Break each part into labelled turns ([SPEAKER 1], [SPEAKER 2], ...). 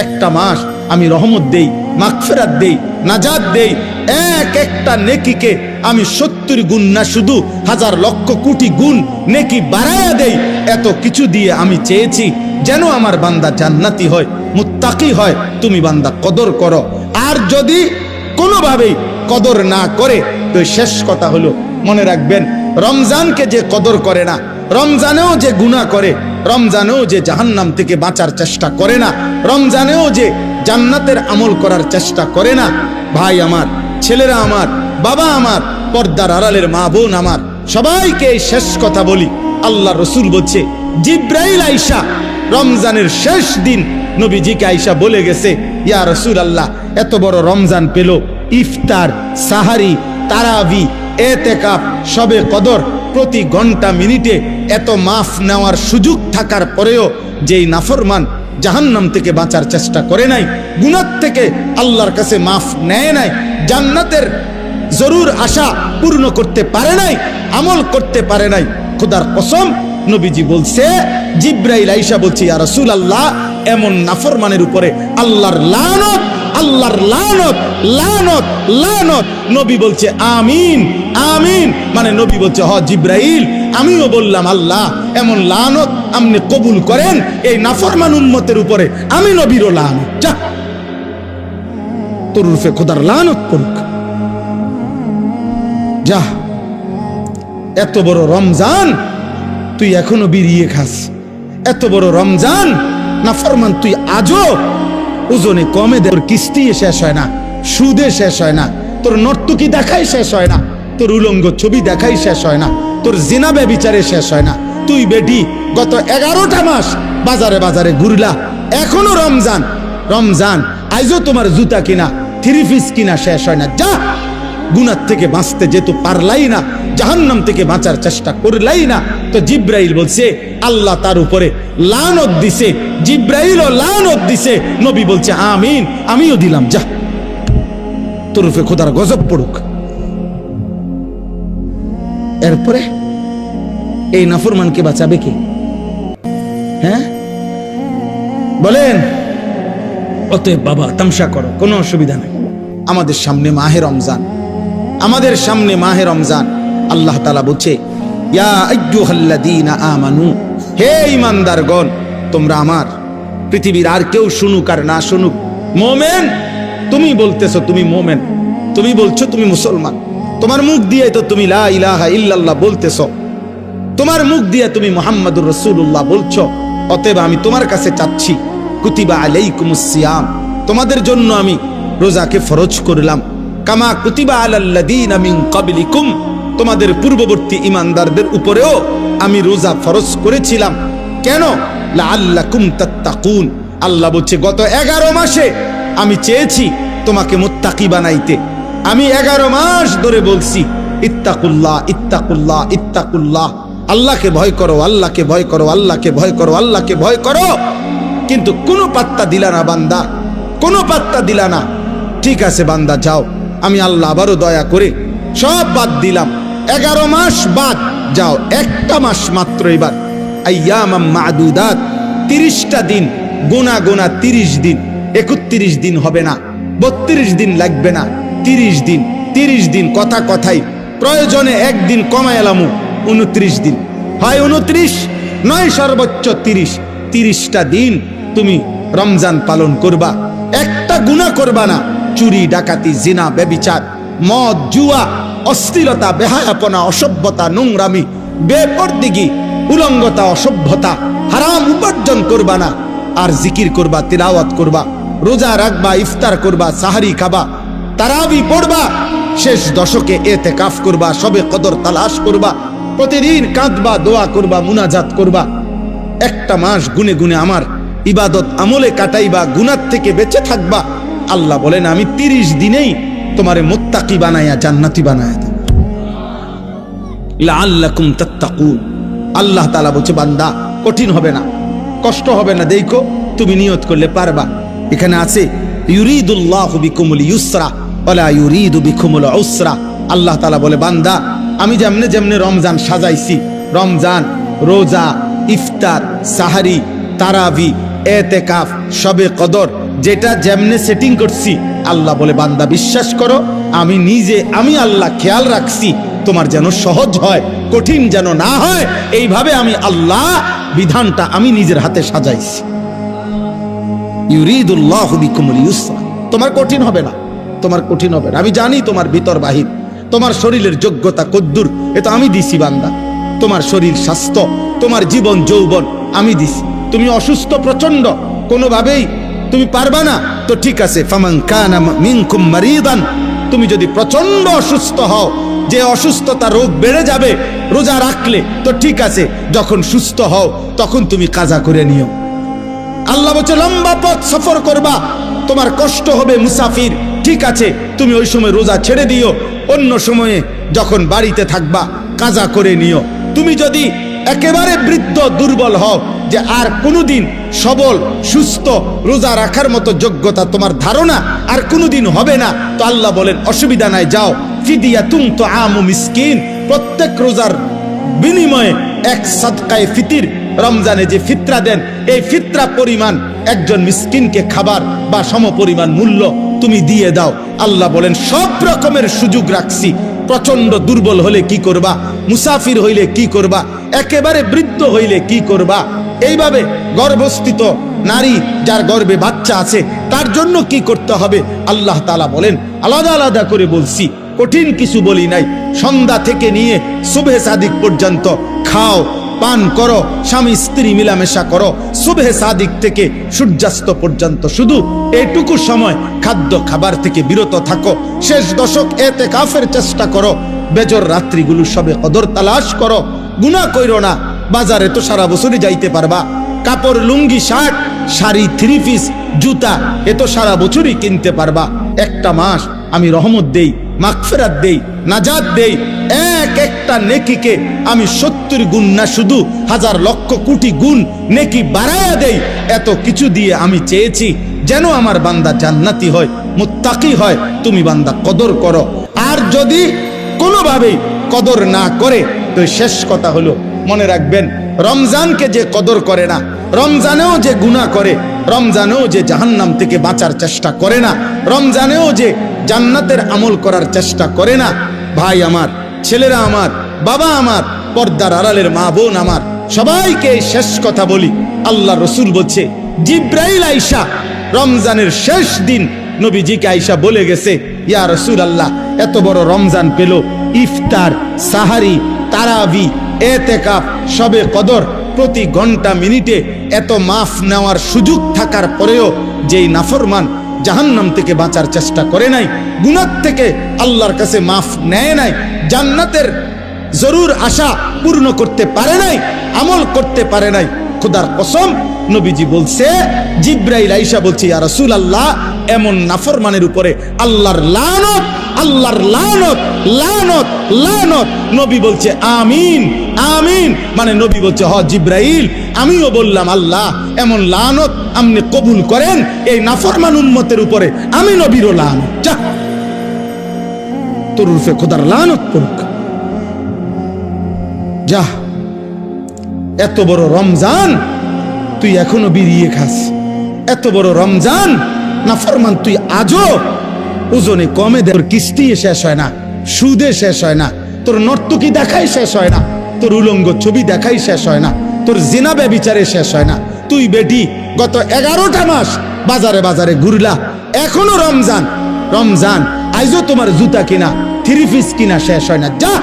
[SPEAKER 1] একটা মাস আমি রহমত দেই, মাগফিরাত দেই, নাজাত দেই। এক একটা নেকিকে আমি 70 গুণ না, শুধু হাজার লক্ষ কোটি গুণ নেকি বাড়ায়া দেই। এত কিছু দিয়ে আমি চেয়েছি যেন আমার বান্দা জান্নাতি হয়, মুত্তাকি হয়। তুমি বান্দা কদর করো। আর যদি কোনোভাবেই কদর না করে, তো শেষ কথা হলো, মনে রাখবেন, রমজানকে যে কদর করে না, রমজানেও যে গুনাহ করে, রমজানেও যে জাহান্নাম থেকে বাঁচার চেষ্টা করে না, রমজানেও যে জান্নাতের আমল করার চেষ্টা করে না, ভাই আমার, ছেলেরা আমার, বাবা আমার, পর্দার আড়ালের মা বোন আমার, সবাইকে এই শেষ কথা বলি। আল্লাহ রসুল বলছে, জিব্রাইল আইসা রমজানের শেষ দিন নবীজিকে আইসা বলে গেছে, ইয়া রাসূল আল্লাহ, এত বড় রমজান পেল, ইফতার, সাহারি, তারাবি, এতেকাফ, শবে কদর, প্রতি ঘন্টা মিনিটে এত মাফ নেওয়ার সুযোগ থাকার পরেও যেই নাফরমান জাহান্নাম থেকে বাঁচার চেষ্টা করে নাই, গুনাহ থেকে আল্লাহর কাছে মাফ নেয় নাই, জান্নাতের জরুর আশা পূর্ণ করতে পারে নাই, আমল করতে পারে নাই, খোদার কসম নবীজি বলছে, জিব্রাইল আইসা বলছে, ইয়া রাসূলুল্লাহ, এমন নাফরমানের উপরে আল্লাহর লানত, আল্লাহর লানত, লানত, লানত। নবী বলছে আমিন, আমিন। মানে নবী বলছে, হ জিব্রাইল, আমিও বললাম আল্লাহ, এমন লানত আপনি কবুল করেন এই নাফরমান উম্মতের উপরে, আমি নবীরও লানত। যা, তোর রূপে খোদার লানত পড়ুক। যা, এত বড় রমজান তুই এখনো বিড়িয়ে খাস, এত বড় রমজান নাফরমান তুই আজও ওজনে কমে দে, তোর কিস্তি শেষ হয় না, সুদে শেষ হয় না, তোর নর্তকী দেখাই শেষ হয় না, তোর উলঙ্গ ছবি দেখাই শেষ হয় না, তোর জিনা ব্যভিচারে শেষ হয় না। তুই বেটি গত 11টা মাস বাজারে বাজারে ঘুরলা, এখনো রমজান, রমজান আইজও তোমার জুতা কিনা, থ্রি পিস কিনা শেষ হয় না। যা, গুনাহ থেকে বাঁচতে যেহেতু পারলাই না, জাহান্নাম থেকে বাঁচার চেষ্টা করলাই না, তো জিব্রাইল বলছে আল্লাহ তার উপরে লানত দিছে, জিব্রাইলও লানত দিছে। নবী বলছে আমিন, আমিও দিলাম। যা, তোর উপরে খোদার গজব পড়ুক। এরপরে এই নাফরমানকে বাঁচাবে কে? হ্যাঁ বলেন? অতএব বাবা, তামসা করো, কোনো অসুবিধা নেই। আমাদের সামনে মাহে রমজান, আমাদের সামনে মাহে রমজান। আল্লাহ তাআলা বলছে, ইয়া আইয়ুহাল্লাযীনা আমানু, হে ঈমানদারগণ, তোমরা আমার, পৃথিবীর আর কেউ শুনুক আর না শুনুক, মুমিন, তুমি বলতেছো তুমি মুমিন, তুমি বলছো তুমি মুসলমান, তোমার মুখ দিয়ে তো তুমি লা ইলাহা ইল্লাল্লাহ বলতেছো, তোমার মুখ দিয়ে তুমি মুহাম্মাদুর রাসূলুল্লাহ বলছো। অতএব আমি তোমার কাছে চাচ্ছি, কুতিবা আলাইকুমুস সিয়াম, তোমাদের জন্য আমি রোজাকে ফরজ করলাম, কামা কুতিবা আলাল্লাযীনা মিন ক্বাবলিকুম, তোমাদের পূর্ববর্তী ঈমানদারদের উপরেও আমি রোজা ফরজ করেছিলাম। কেন? লাআল্লাকুম তাত্তাকুন। আল্লাহ বলছে, গত 11 মাসে আমি চেয়েছি তোমাকে মুত্তাকি বানাইতে। আমি 11 মাস ধরে বলছি, ইত্তাকুল্লাহ, ইত্তাকুল্লাহ, ইত্তাকুল্লাহ, আল্লাহকে ভয় করো, আল্লাহকে ভয় করো, আল্লাহকে ভয় করো, আল্লাহকে ভয় করো। কিন্তু কোনো পাত্তা দিলা না বান্দা, কোনো পাত্তা দিলা না। ঠিক আছে বান্দা, যাও, আমি আল্লাহ আবারও দয়া করে সব বাদ দিলাম, 11 মাস বাদ, যাও, একটা মাস মাত্র এবার, আইয়ামাম মাদুদাত, 30টা দিন, গোনা গোনা 30 দিন, 31 দিন হবে না, 32 দিন লাগবে না, 30 দিন, 30 দিন, কথা কথাই, প্রয়োজনে একদিন কমায় এলামু, 29 দিন, হয় 29, নয় সর্বোচ্চ 30। 30টা দিন তুমি রমজান পালন করবা, একটা গুনাহ করবা না, চুরি, ডাকাতি, জিনা, ব্যভিচার, মদ, জুয়া, অশ্লীলতা, বেহায়াপনা, অসভ্যতা, নোংরামি, বেপরদিগি, উলঙ্গতা, অসভ্যতা, হারাম উপার্জন করবা না। আর জিকির করবা, তিলাওয়াত করবা, রোজা রাখবা, ইফতার করবা, সাহারি খাবা, তারাবি পড়বা, শেষ দশকে এতেকাফ করবা, শবে কদর তালাশ করবা, প্রতিদিন কাঁদবা, দোয়া করবা, মুনাজাত করবা, একটা মাস গুনে গুনে আমার ইবাদত আমলে কাটাইবা, গুনাহ থেকে বেঁচে থাকবা। আল্লাহ বলেন, আমি 30 দিনেই তোমারে মুত্তাকি বানায়া জান্নাতি বানায়া দেব, লাআল্লাকুম তাত্তাকুন। আল্লাহ তাআলা বলছে, বান্দা, কঠিন হবে না, কষ্ট হবে না, দেখো তুমি নিয়ত করলে পারবা। এখানে আছে, ইউরিদুল্লাহু বিকুমুল ইউসরা ওয়ালা ইউরিদু বিকুমুল উসরা। আল্লাহ তাআলা বলে, বান্দা, আমি যেমনে যেমনে রমজান সাজাইছি, রমজান, রোজা, ইফতার, সাহারি, তারাবি, এতেকাফ, শবে কদর, যেটা যেমনে সেটিং করছি, আল্লাহ বলে বান্দা বিশ্বাস করো, আমি আল্লাহ খেয়াল রাখছি তোমার যেন সহজ হয়, কঠিন যেন না হয়। এইভাবে আমি আল্লাহ বিধানটা আমি নিজের হাতে সাজাইছি। ইউরিদুল্লাহু বিকুমুল ইউসরা, তোমার কঠিন হবে না, তোমার কঠিন হবে না। আমি জানি তোমার ভিতর বাহির, তোমার শরীরের যোগ্যতা কদ্দুর, এটা আমি দিছি বান্দা। তোমার শরীর স্বাস্থ্য, তোমার জীবন যৌবন আমি দিছি। তুমি অসুস্থ প্রচন্ড, কোনোভাবেই তুমি পারবা না, তো ঠিক আছে, ফামান কানা মিনকুম মারিদান, তুমি যদি প্রচন্ড অসুস্থ হও, যে অসুস্থতা রোগ বেড়ে যাবে রোজা রাখলে, তো ঠিক আছে, যখন সুস্থ হও তখন তুমি কাজা করে নিও। আল্লাহ বলছে লম্বা পথ সফর করবা, তোমার কষ্ট হবে মুসাফির, ঠিক আছে, তুমি ওই সময় রোজা ছেড়ে দিও, অন্য সময়ে যখন বাড়িতে থাকবা কাজা করে নিও। তুমি যদি একেবারে বৃদ্ধ দুর্বল হও, যে আর কোনোদিন সবল সুস্থ রোজা রাখার মতো যোগ্যতা তোমার ধারণা আর কোনোদিন হবে না, তো আল্লাহ বলেন অসুবিধা নাই, যাও ফিদিয়াতুন তুআমু মিসকিন, প্রত্যেক রোজার বিনিময়ে এক সাদকায়ে ফিতির, রমজানে যে ফিতরা দেন এই ফিতরা পরিমাণ একজন মিসকিনকে খাবার বা সমপরিমাণ মূল্য তুমি দিয়ে দাও। আল্লাহ বলেন সব রকমের সুযোগ রাখছি। প্রচন্ড দুর্বল হলে কি করবা, মুসাফির হইলে কি করবা, একেবারে বৃদ্ধ হইলে কি করবা, এইভাবে গর্ভস্থিত নারী যার গর্ভে বাচ্চা আছে তার জন্য কি করতে হবে, আল্লাহ তাআলা বলেন আলাদা আলাদা করে বলছি, কঠিন কিছু বলি নাই। সন্ধ্যা থেকে নিয়ে সুবহে সাদিক পর্যন্ত খাও, পান করো, স্বামী স্ত্রী মিলামেশা করো, সুবহে সাদিক থেকে সূর্যাস্ত পর্যন্ত শুধু এইটুকু সময় খাদ্য খাবার থেকে বিরত থাকো। শেষ দশক ইতিকাফের চেষ্টা করো, বেজর রাত্রিগুলো সবে কদর তালাশ করো, গুনাহ কইরো না। বাজারে তো সারা বছরই যাইতে পারবা, কাপড় লুঙ্গি শার্ট শাড়ি থ্রি পিস জুতা এ তো সারা বছরই কিনতে পারবা। একটা মাস আমি রহমত দেই, মাগফিরাত দেই, নাজাত দেই, এক একটা নেকিকে আমি 70 গুণ না শুধু হাজার লক্ষ কোটি গুণ নেকি বাড়ায়া দেই। এত কিছু দিয়ে আমি চেয়েছি যেন আমার বান্দা জান্নাতি হয়, মুত্তাকি হয়। তুমি বান্দা কদর করো, আর যদি কোনোভাবেই কদর না করে তো শেষ কথা হলো মনে রাখবেন, রমজানকে যে কদর করে না, রমজানেও যে গুনাহ করে, রমজানেও যে জাহান্নাম থেকে বাঁচার চেষ্টা করে না, রমজানেও যে জান্নাতের আমল করার চেষ্টা করে না, ভাই আমার, ছেলেরা আমার, বাবা আমার, পর্দার আড়ালের মা বোন আমার, সবাইকে শেষ কথা বলি। আল্লাহ রসুল বলছে জিব্রাইল আইসা রমজানের শেষ দিন নবীজিকে আইসা বলে গেছে, ইয়া রাসূলুল্লাহ, এত বড় রমজান পেল, ইফতার, সাহারি, তারাবি, এতেকাফ, শবে কদর, প্রতি ঘন্টা মিনিটে এত মাফ নেওয়ার সুযোগ থাকার পরেও যেই নাফরমান জাহান্নাম থেকে বাঁচার চেষ্টা করে নাই, গুনাহ থেকে আল্লাহর কাছে মাফ নেয় নাই, জান্নাতের জরুর আশা পূর্ণ করতে পারে নাই, আমল করতে পারে নাই, খোদার কসম নবীজি বলছে, জিব্রাইল আইসা বলছে, ইয়া রাসূলুল্লাহ, এমন নাফরমানের উপরে আল্লাহর লানত, আল্লাহর লানত, লানত, লানত। নবী বলছে আমিন, আমিন, মানে নবী বলছে হ জিব্রাইল, আমিও বললাম আল্লাহ এমন লানত আপনি কবুল করেন এই নাফরমান উম্মতের উপরে, আমি নবীরও লানত, যা তোর রূপে খোদার লানত পড়ুক, যা। এত বড় রমজান তুই এখনো বিড়িয়ে খাস, এত বড় রমজান নাফরমান তুই আজও ওজনে কমে দে, তোর কিস্তি শেষ হয় না, সুদে শেষ হয় না, তোর নর্তকী দেখাই শেষ হয় না, তোর উলঙ্গ ছবি দেখাই শেষ হয় না, তোর জিনা ব্যভিচারে শেষ হয় না। তুই বেটি গত 11টা মাস বাজারে বাজারে ঘুরলা, এখনো রমজান, রমজান আইজও তোমার জুতা কিনা থ্রি পিস কিনা শেষ হয় না, যা।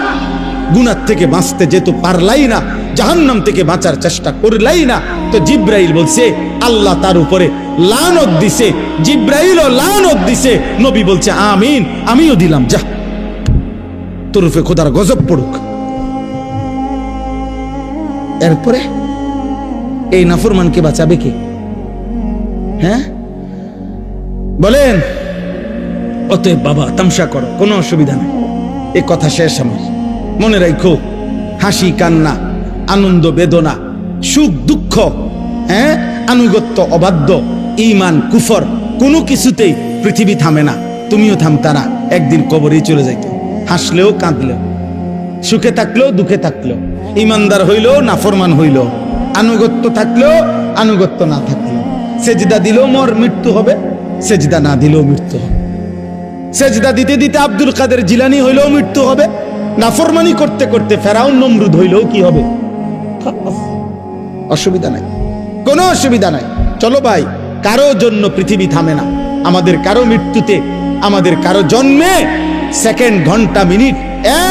[SPEAKER 1] গুনাহ থেকে বাঁচতে যেহেতু পারলাই না, জাহান্নাম থেকে বাঁচার চেষ্টা করলাই না, তো জিব্রাইল বলছে আল্লাহ তার উপরে লানত দিছে, জিব্রাইলও লানত দিছে, নবী বলছে আমিন, আমিও দিলাম, যা তোর উপরে খোদার গজব পড়ুক। এরপরে এই নাফরমানকে বাঁচাবে কে? হ্যাঁ বলেন? অতএব বাবা তামসা করো, কোনো অসুবিধা নেই, এ কথা শেষ আমার। মনে রাখো, হাসি কান্না, আনন্দ বেদনা, সুখ দুঃখ, হ্যাঁ, আনুগত্য অবাধ্য, ঈমান কুফর, কোনো কিছুতেই পৃথিবী থামে না, তুমিও থামতা না, একদিন কবরেই চলে যাইত। হাসলেও কাঁদলেও, সুখে থাকলেও দুঃখে থাকলেও, ইমানদার হইলেও নাফরমান হইলেও, আনুগত্য থাকলেও আনুগত্য না থাকলেও, সেজদা দিলেও মৃত্যু হবে, সেজদা না দিলেও মৃত্যু হবে। সেজদা দিতে দিতে আব্দুল কাদের জিলানী হইলেও মৃত্যু হবে, নাফরমানি করতে করতে ফেরাউন নমরুদ হইলেও কি হবে? অসুবিধা নাই, কোনো অসুবিধা নাই। চলো ভাই, কারো জন্য পৃথিবী থামে না। আমাদের কারো মৃত্যুতে, আমাদের কারো জন্মে সেকেন্ড, ঘন্টা, মিনিট,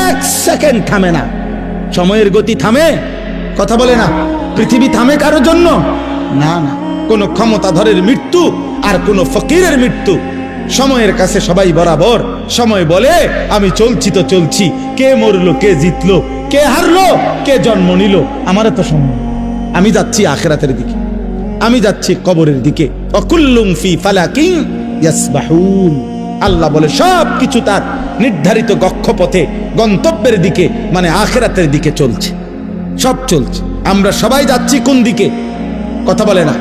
[SPEAKER 1] এক সেকেন্ড থামে না। সময়ের গতি থামে? কথা বলে না। পৃথিবী থামে কারো জন্য? না না। কোন ক্ষমতাধরের মৃত্যু আর কোন ফকিরের মৃত্যু, সময়ের কাছে সবাই বরাবর। সময় বলে আমি চলছি তো চলছি, কে মরলো, কে জিতলো, কে হারলো, কে জন্ম নিল, আমার তো সময়। আমি যাচ্ছি আখিরাতের দিকে, আমি যাচ্ছি কবরের দিকে। অকুল্লুম ফি ফালাকিন ইয়াসবাহুন। আল্লাহ বলে সব কিছু তার নির্ধারিত কক্ষপথে, গন্তব্যের দিকে, মানে আখিরাতের দিকে চলছে, সব চলছে। আমরা সবাই যাচ্ছি কোন দিকে? কথা বলে না।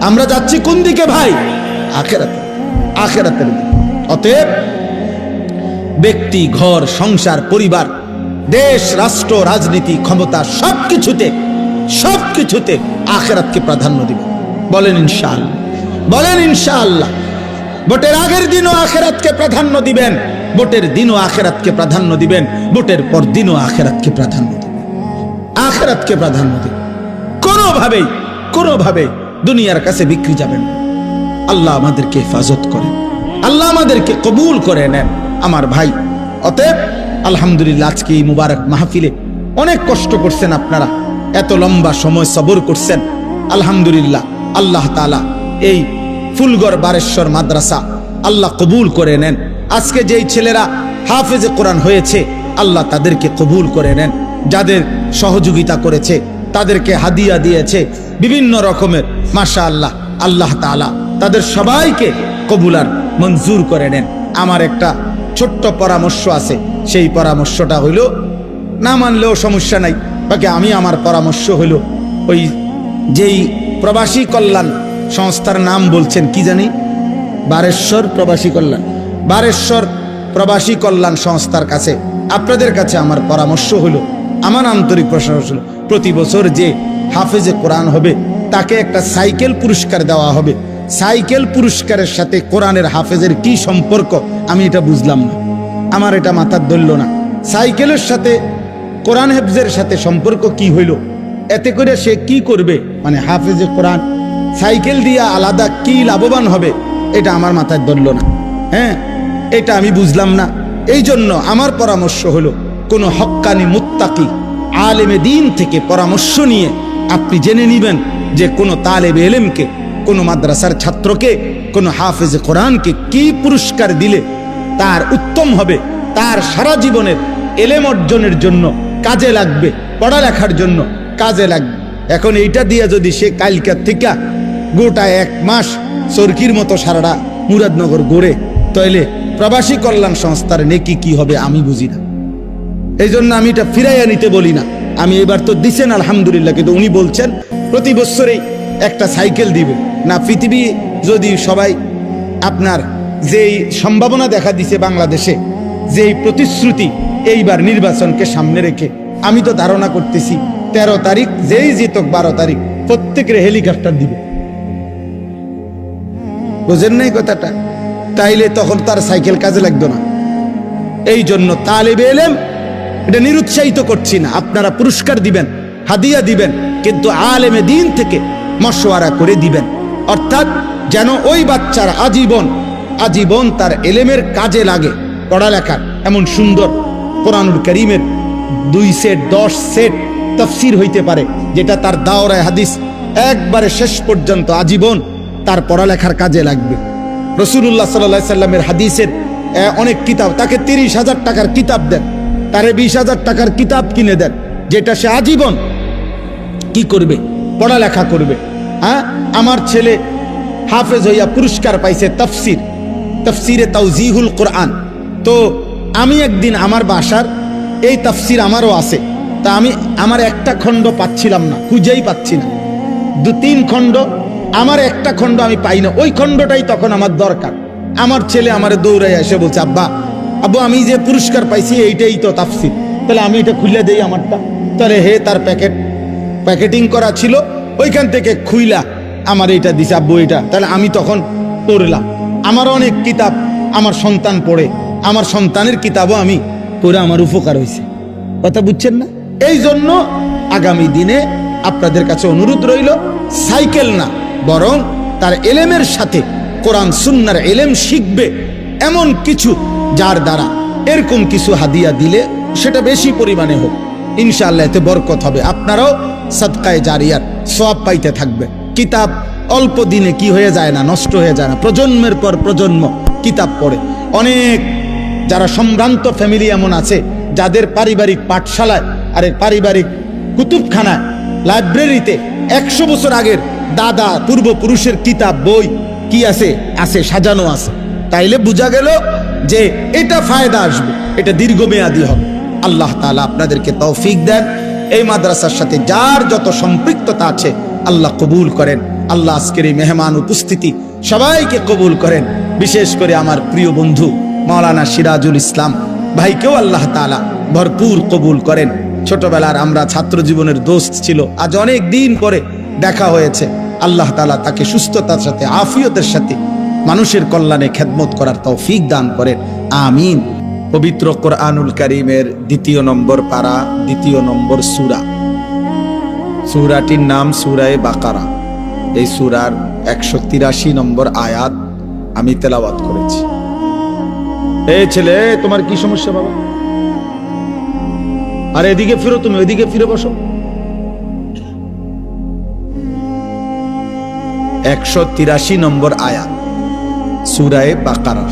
[SPEAKER 1] আমরা যাচ্ছি কোন দিকে ভাই? আখিরাতে, আখিরাতের দিকে। অতএব ব্যক্তি, ঘর, সংসার, পরিবার, দেশ, রাষ্ট্র, রাজনীতি, ক্ষমতা, সবকিছুতে আখিরাতকে প্রাধান্য দিবেন। বলেন ইনশাআল্লাহ, বলেন ইনশাআল্লাহ। ভোটের আগের দিনও আখিরাতকে প্রাধান্য দিবেন, ভোটের দিনও আখিরাতকে প্রাধান্য দিবেন, ভোটের পর দিনও আখিরাতকে প্রাধান্য দিবেন, আখিরাতকে প্রাধান্য দিবেন। কোনোভাবেই দুনিয়ার কাছে বিক্রি যাবেন না। আল্লাহ আমাদেরকে হেফাজত করেন, আল্লাহ আমাদেরকে কবুল করে নেন আমার ভাই। অতএব আলহামদুলিল্লাহ, আজকে এই মুবারক মাহফিলে অনেক কষ্ট করছেন আপনারা, এত লম্বা সময় সবর করছেন। আলহামদুলিল্লাহ, আল্লাহ তাআলা এই ফুলগড় বারেশ্বর মাদ্রাসা আল্লাহ কবুল করে নেন। আজকে যেই ছেলেরা হাফেজে কোরআন হয়েছে, আল্লাহ তাদেরকে কবুল করে নেন। যাদের সহযোগিতা করেছে, তাদেরকে হাদিয়া দিয়েছে বিভিন্ন রকমের, মাশাআল্লাহ, আল্লাহ তাআলা তাদের সবাইকে কবুল আর মঞ্জুর করে নেন। আমার একটা ছোট্ট পরামর্শ আছে, সেই পরামর্শটা হইল, না মানলেও সমস্যা নাই, বাকি আমি আমার পরামর্শ হইল, ওই যেই প্রবাসী কল্যাণ সংস্থার নাম বলছেন কি জানি, বারেশ্বর প্রবাসী কল্যাণ, বারেশ্বর প্রবাসী কল্যাণ সংস্থার কাছে, আপনাদের কাছে আমার পরামর্শ হলো, আমার আন্তরিক প্রশংসা হলো, প্রতি বছর যে হাফেজে কোরআন হবে তাকে একটা সাইকেল পুরস্কার দেওয়া হবে। সাইকেল পুরস্কারের সাথে কোরআনের হাফেজের কি সম্পর্ক আমি এটা বুঝলাম না, আমার এটা মাথার ধরল না। সাইকেলের সাথে কোরআন হেফজের সাথে সম্পর্ক কি হইল? এতে করে সে কি করবে? মানে হাফেজে কোরআন সাইকেল দিয়া আলাদা কি লাভবান হবে, এটা আমার মাথায় ধরল না। হ্যাঁ, এটা আমি বুঝলাম না। এই জন্য আমার পরামর্শ হলো, কোনো হক্কানি মুত্তাকি আলেমে দিন থেকে পরামর্শ নিয়ে আপনি জেনে নেবেন যে কোনো তালেবে ইলমকে, কোনো মাদ্রাসার ছাত্রকে, কোনো হাফেজে কোরআনকে কি পুরস্কার দিলে তার উত্তম হবে, তার সারা জীবনের এলেম অর্জনের জন্য কাজে লাগবে, পড়ালেখার জন্য কাজে লাগবে। এখন এইটা দিয়ে যদি সে কালকার থেকে গোটা 1 মাস চরকির মতো সারাটা মুরাদনগর গড়ে, তাইলে প্রবাসী কল্যাণ সংস্থার নেকি কি হবে আমি বুঝি না। এই জন্য আমি এটা ফিরাইয়া নিতে বলি না। আমি এবার তো দিছেন আলহামদুলিল্লাহ, কিন্তু উনি বলছেন প্রতি বছরেই একটা সাইকেল দিবে না। পৃথিবী যদি সবাই, আপনার যেই সম্ভাবনা দেখা দিছে বাংলাদেশে, যেই প্রতিশ্রুতি এইবার নির্বাচনকে সামনে রেখে, আমি তো ধারণা করতেছি 13 তারিখ যেই জিতক 12 তারিখ প্রত্যেকের হেলিকপ্টার দিবে। বুঝেন নাই কথাটা? তাইলে তখন তার সাইকেল কাজে লাগতো না। এই জন্য তালেবে ইলম, এটা নিরুৎসাহিত করছি না, আপনারা পুরস্কার দিবেন, হাদিয়া দিবেন, কিন্তু আলেমে দিন থেকে মশওয়ারা করে দিবেন, অর্থাৎ যেন ওই বাচ্চার আজীবন তার এলেমের কাজে লাগে। পড়ালেখার এমন সুন্দর কোরআনুল কারীমের 2 সেট 10 সেট তাফসীর হইতে পারে, যেটা তার দাওরায়ে হাদিস একবারে শেষ পর্যন্ত আজীবন তার পড়ালেখার কাজে লাগবে। রাসূলুল্লাহ সাল্লাল্লাহু আলাইহি সাল্লামের হাদিসের অনেক কিতাব, তাকে 30,000 টাকার কিতাব দেন, তারে 20,000 টাকার কিতাব কিনে দেন, যেটা সে আজীবন কি করবে? পড়ালেখা করবে। হ্যাঁ, আমার ছেলে হাফেজ হইয়া পুরস্কার পাইছে তাফসিরে তাওজিহুল কোরআন। তো আমি একদিন আমার বাসার এই তাফসির আমারও আছে, তা আমি আমার একটা খণ্ড পাচ্ছিলাম না, খুঁজেই পাচ্ছি না। 2-3 খণ্ড, আমার একটা খণ্ড আমি পাই না, ওই খণ্ডটাই তখন আমার দরকার। আমার ছেলে আমারে দৌড়াই এসে বলছে, আব্বু আমি যে পুরস্কার পাইছি এইটাই তো তাফসির, তাহলে আমি এটা খুলে দেই আমারটা। তাহলে হে, তার প্যাকেটিং করা ছিল, ওইখান থেকে খুইলা আমার এইটা দিছে আব্বু এটা, তাহলে আমি তখন পড়লাম। আমার অনেক কিতাব আমার সন্তান পড়ে, আমার সন্তানের কিতাবও আমি পড়ে আমার উপকার হয়েছে। কথা বুঝছেন না? এই জন্য আগামী দিনে আপনাদের কাছে অনুরোধ রইল, সাইকেল না বরং তার এলেমের সাথে কোরআন সুন্নাহর এলেম শিখবে এমন কিছু, যার দ্বারা এরকম কিছু হাদিয়া দিলে সেটা বেশি পরিমাণে হোক, ইনশাআল্লাহ এতে বরকত হবে। আপনারাও সাদকায়ে জারিয়ার সওয়াব পাইতে থাকবে। কিতাব অল্প দিনে কি হয়ে যায় না, নষ্ট হয়ে যায় না। প্রজন্মের পর প্রজন্ম কিতাব পড়ে। অনেক যারা সম্ভ্রান্ত ফ্যামিলি এমন আছে যাদের পারিবারিক পাঠশালায় আরে পারিবারিক কুতুবখানায় লাইব্রেরিতে 100 বছর আগের দাদা পূর্বপুরুষের কিতাব বই কি আছে আছে সাজানো আছে। তাইলে বোঝা গেল যে এটা ফায়দা আসবে, এটা দীর্ঘমেয়াদী হবে। আল্লাহ তাআলা আপনাদেরকে তৌফিক দেন। এই মাদ্রাসার সাথে যার যত সম্পৃক্ততা আছে আল্লাহ কবুল করেন। আল্লাহ আজকের এই মেহমান উপস্থিতি সবাইকে কবুল করেন। বিশেষ করে আমার প্রিয় বন্ধু মাওলানা সিরাজুল ইসলাম ভাইকেও আল্লাহ তাআলা ভরপুর কবুল করেন। ছোটবেলার আমরা ছাত্র জীবনের দোস্ত ছিল, আজ অনেক দিন পরে দেখা হয়েছে। আল্লাহ তাআলা তাকে সুস্থতার সাথে আফিয়তের সাথে মানুষের কল্যাণে খেদমত করার তৌফিক দান করেন, আমিন। পবিত্র কোরআনুল কারীমের 2 নম্বর পারা 2 নম্বর সূরা, সূরাটির নাম সূরায়ে বাকারা। এই সূরার 183 নম্বর আয়াত আমি তেলাওয়াত করেছি। এই ছেলে, তোমার কি সমস্যা বাবা? আরে এদিকে ফিরো, তুমি ওইদিকে ফিরে বসো। 183 নম্বর আয়াত সূরায়ে বাকারা।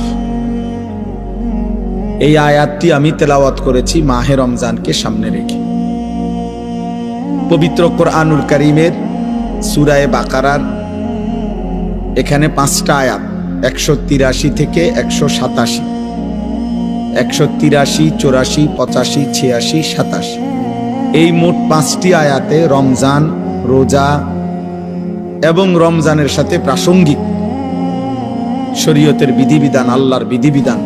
[SPEAKER 1] এই আয়াতটি আমি তেলাওয়াত করেছি মাহে রমজানকে সামনে রেখে। পবিত্র কোরআনুল কারীমের সূরায়ে বাকারার এখানে 5টা আয়াত, 183 থেকে 187, 183, 84, 85, 86, 87। এই মোট 5টি আয়াতে রমজান, রোজা এবং রমজানের সাথে প্রাসঙ্গিক শরীয়তের বিধিবিধান, আল্লাহর বিধিবিধান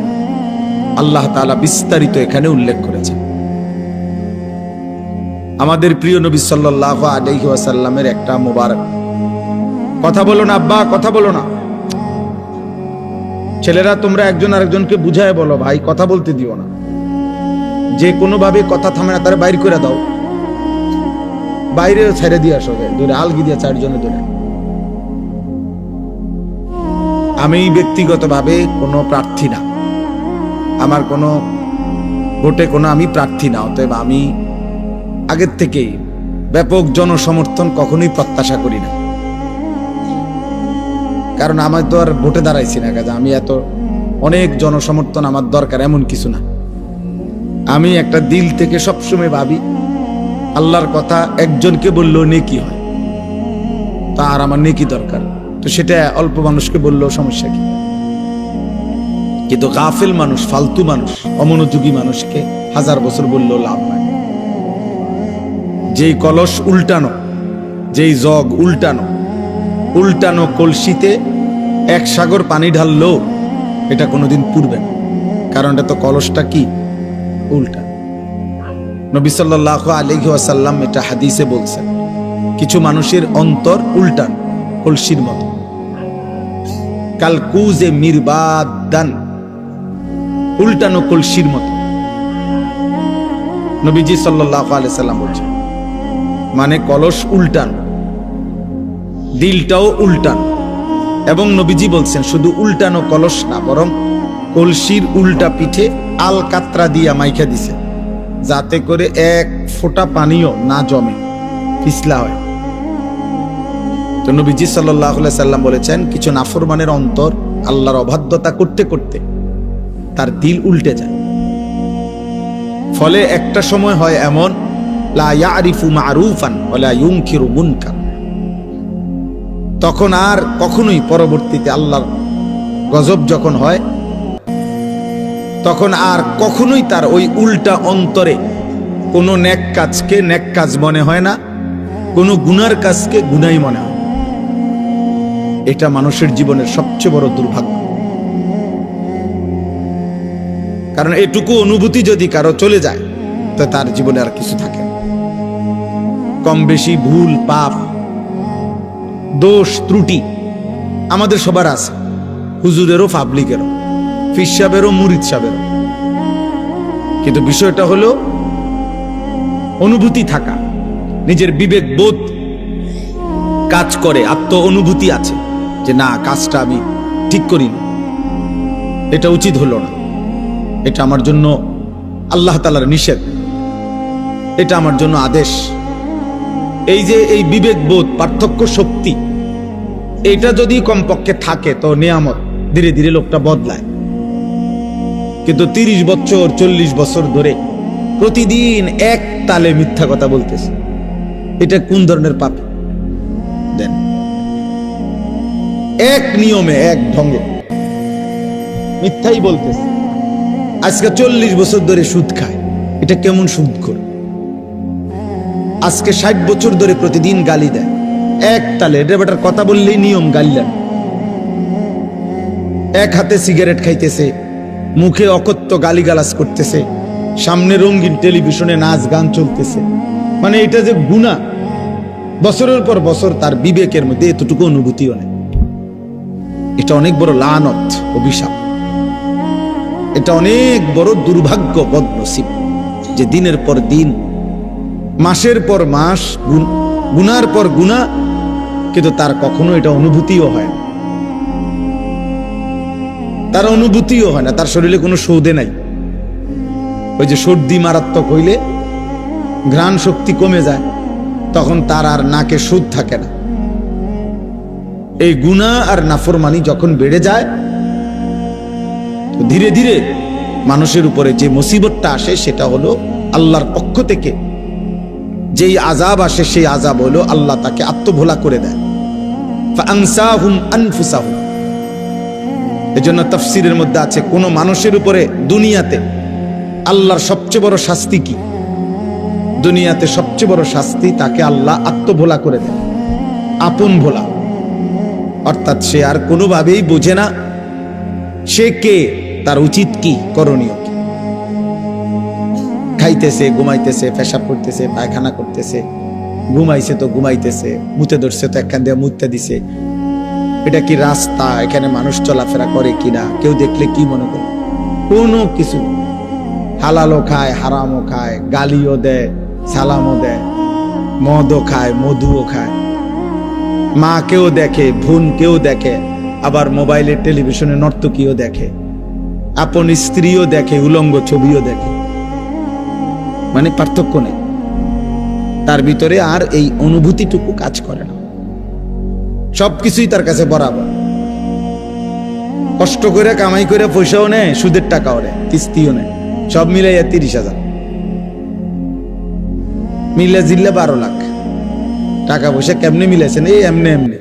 [SPEAKER 1] আল্লাহ তাআলা বিস্তারিত এখানে উল্লেখ করেছেন। আমাদের প্রিয় নবী সাল্লাল্লাহু আলাইহি ওয়াসাল্লামের একটা মোবারক কথা বলো না আব্বা, কথা বলো না। ছেলেরা তোমরা একজন আরেকজনকে বুঝায় বলো, ভাই কথা বলতে দিও না। যে কোনো ভাবে কথা থামে না তারা বাইর করে দাও, বাইরে ছেড়ে দিয়ে আসো, ধরে আলগি দিয়ে 4 জনে ধরে। আমি ব্যক্তিগতভাবে কোনো প্রার্থী না, আমার কোনো ভোটে কোনো আমি প্রার্থী না, অতএব আমি আগের থেকেই ব্যাপক জনসমর্থন কখনোই প্রত্যাশা করি না। কারণ আমার তো আর ভোটে দাঁড়াইছি না, কাজে আমি এত অনেক জনসমর্থন আমার দরকার এমন কিছু না। আমি একটা দিল থেকে সবসময় ভাবি আল্লাহর কথা একজনকে বললেও নেকি হয়, তার আমার নেকি দরকার, তো সেটা অল্প মানুষকে বললেও সমস্যা কি? কিন্তু গাফিল মানুষ, ফালতু মানুষ, অমনোযোগী মানুষকে 1000 বছর বললেও লাভ নাই। যেই কলস উল্টানো, যেই জগ উল্টানো, উল্টানো কলসিতে 1 সাগর পানি ঢাললেও এটা কোনোদিন পুড়বে না, কারণ এটা তো কলসটা কি উল্টা। নবী সাল্লাল্লাহু আলাইহি ওয়াসাল্লাম এটা হাদিসে বলছেন, কিছু মানুষের অন্তর উল্টানো কলসির মতো, কালকুজে মিরবাদান, উল্টানো কলসির মতো। নবীজি সাল্লাল্লাহু আলাইহি সাল্লাম বলছেন, মানে কলস উল্টানো, দিলটাও উল্টানো। এবং নবীজি বলছেন শুধু উল্টানো কলস না, বরং কলসির উল্টা পিঠে আল কাতরা দিয়া মাইখা দিছে, যাতে করে 1 ফোঁটা পানিও না জমে, পিছলা হয়। তো নবীজি সাল্লাল্লাহু আলাইহি সাল্লাম বলেছেন, কিছু নাফরমানের অন্তর আল্লাহর অবাধ্যতা করতে করতে তার দিল উল্টে যায়। ফলে একটা সময় হয় এমন, লা ইয়ারিফু মারুফান ওয়ালা ইউনকিরু মুনকার, তখন আর কখনোই পরবর্তীতে আল্লাহর গজব যখন হয়, তখন আর কখনোই তার ওই উল্টা অন্তরে কোনো নেক কাজকে নেক কাজ মনে হয় না, কোনো গুনার কাজকে গুনাই মনে হয়। এটা মানুষের জীবনের সবচেয়ে বড় দুর্ভাগ্য। কারণ এটুকু অনুভূতি যদি কারো চলে যায়, তো তার জীবনে আর কিছু থাকে না। কম বেশি ভুল পাপ দোষ ত্রুটি আমাদের সবার আছে, হুজুরেরও পাবলিকেরও, ফির সাহেবেরও মুরিদ সাহেবেরও। কিন্তু বিষয়টা হলো অনুভূতি থাকা, নিজের বিবেক বোধ কাজ করে, আত্ম অনুভূতি আছে যে না, কাজটা আমি ঠিক করিনি, এটা উচিত হলো না, এটা আমার জন্য আল্লাহ তাআলার নিষেধ, এটা আমার জন্য আদেশ। এই যে এই বিবেক বোধ, পার্থক্য শক্তি, এটা যদি কমপক্ষে থাকে তো নিয়ামত, ধীরে ধীরে লোকটা বদলায়। কিন্তু 30 বছর 40 বছর ধরে প্রতিদিন এক তালে মিথ্যা কথা বলতেছে, এটা কোন ধরনের পাপ দেন? এক নিয়মে এক ঢঙ্গে মিথ্যাই বলতেছে। আজকে 40 বছর ধরে সুদ খায়, এটা কেমন সুদ করে? আজকে 60 বছর ধরে প্রতিদিন গালি দেয় এক তালে, এটা বেটার কথা বললেই নিয়ম গালিলেন। এক হাতে সিগারেট খাইতেছে, মুখে অকথ্য গালিগালাজ করতেছে, সামনে রঙিন টেলিভিশনে নাচ গান চলতেছে। মানে এটা যে গুনাহ, বছরের পর বছর তার বিবেকের মধ্যে এতটুকু অনুভূতিও নেই। এটা অনেক বড় লানত, অভিশাপ। এটা অনেক বড় দুর্ভাগ্য, বদনসিব, যে দিনের পর দিন, মাসের পর মাস গুনার পর গুনাহ, কিন্তু তার কখনো এটা অনুভূতিও হয় না। তার অনুভূতিও হয় না, তার শরীরে কোনো সৌদে নাই। ওই যে সর্দি মারাত্মক হইলে ঘ্রাণ শক্তি কমে যায়, তখন তার আর নাকে সুদ থাকে না। এই গুনাহ আর নাফরমানি যখন বেড়ে যায়, তো ধীরে ধীরে মানুষের উপরে যে মুসিবতটা আসে সেটা হলো আল্লাহর পক্ষ থেকে যেই আযাব আসে, সেই আযাব হলো আল্লাহ তাকে আত্মভোলা করে দেয়। ফাআনসাহুম আনফুসাহুম। এজন্য তাফসীরের মধ্যে আছে, কোন মানুষের উপরে দুনিয়াতে আল্লাহর সবচেয়ে বড় শাস্তি কি? দুনিয়াতে সবচেয়ে বড় শাস্তি, তাকে আল্লাহ আত্মভোলা করে দেয়, আপন ভোলা। অর্থাৎ সে আর কোনোভাবেই বোঝে না সে কে, তার উচিত কি, করণীয় কি। খাইতেছে, ঘুমাইতেছে, পেশাব করতেছে, পায়খানা করতেছে, ঘুমাইছে তো ঘুমাইতেছে, মুতে ধরছে তো একখান দিয়ে মুতে দিছে। এটা কি রাস্তা? এখানে মানুষ চলাফেরা করে কিনা, কেউ দেখলে কি মনে করে? কোনো কিছু। হালালও খায়, হারামও খায়, গালিও দেয়, সালামও দেয়, মদও খায়, মধুও খায়, মাকেও দেখে, বোনকেও দেখে, আবার মোবাইলে টেলিভিশনে নর্তকীও দেখে, আপন স্ত্রীও দেখে, উলঙ্গ ছবিও দেখে। মানে পার্থক্য নেই তার ভিতরে, আর এই অনুভূতিটুকু কাজ করে না। সবকিছুই তার কাছে বরাবর। কষ্ট করে কামাই করে পয়সাও নেয়, সুদের টাকাও নেয়, কিস্তিও নেয়, সব মিলাইয়া 30,000, মিলে জিল্লে 12 লাখ টাকা পয়সা কেমনে মিলাইছেন? এই এমনি এমনি।